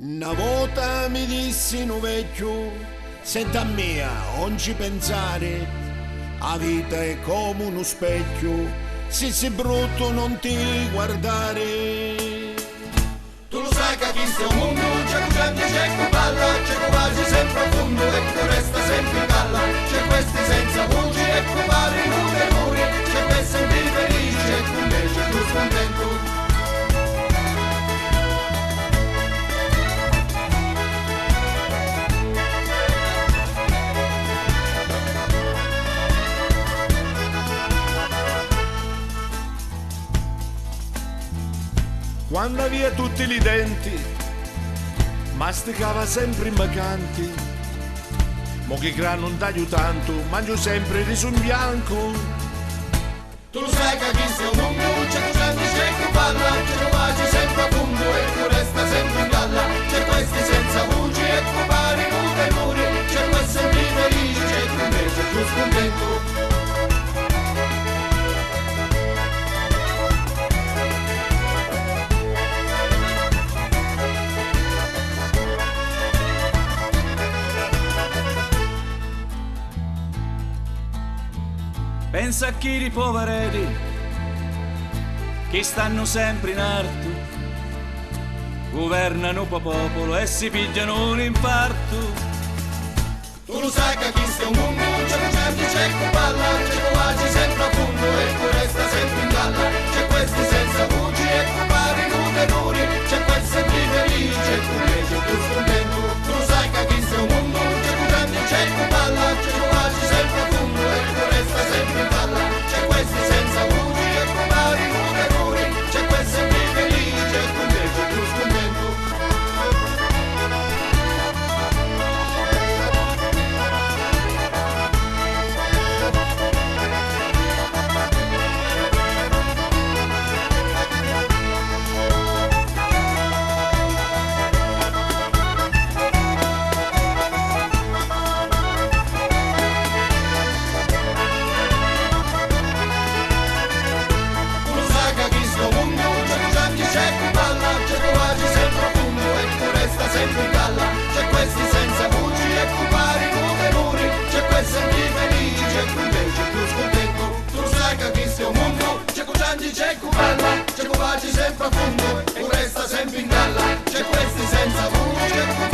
Una volta mi dissi un vecchio, senta mia, non ci pensare, la vita è come uno specchio, se sei brutto non ti guardare. Tu lo sai che chi sta un mondo, c'è gente, c'è chi balla, c'è chi quasi sempre a fondo e chi resta sempre in galla, c'è questi senza voce e chi pare nude muri, c'è chi sempre felice e chi invece più scontento. Quando via tutti i denti, masticava sempre in vacanti. Mo che gran non taglio tanto, mangio sempre riso in bianco. Tu lo sai che chi sta un mondo, c'è chi gente, c'è chi balla, c'è chi quasi sempre a fondo e chi resta sempre in galla, c'è questi senza voce e chi pare nude muri, c'è chi sempre felice e chi invece più scontento. Pensa a chi di povereti che stanno sempre in arto, governano popolo e si pigliano un infarto. Tu lo sai che chi sta un mondo, c'è gente, c'è chi balla, c'è chi quasi sempre a fondo e chi resta sempre in galla, c'è questi senza voce e chi pare nude muri, c'è quel sempre felice e chi invece più scontento. Tu lo sai che chi sta un mondo, c'è gente, c'è chi balla, c'è chi quasi sempre a fondo e chi resta sempre in galla, c'è questi senza voce e chi pare nude muri, c'è quel sempre felice e chi invece più scontento. Sempre in galla, c'è questi senza voci e chi pare nude muri, c'è quel sempre felice e chi invece più scontento. Tu sai che chi sta un mondo, c'è chi canti, c'è chi balla, c'è chi baci sempre a fondo e chi resta sempre in galla, c'è questi senza voci e chi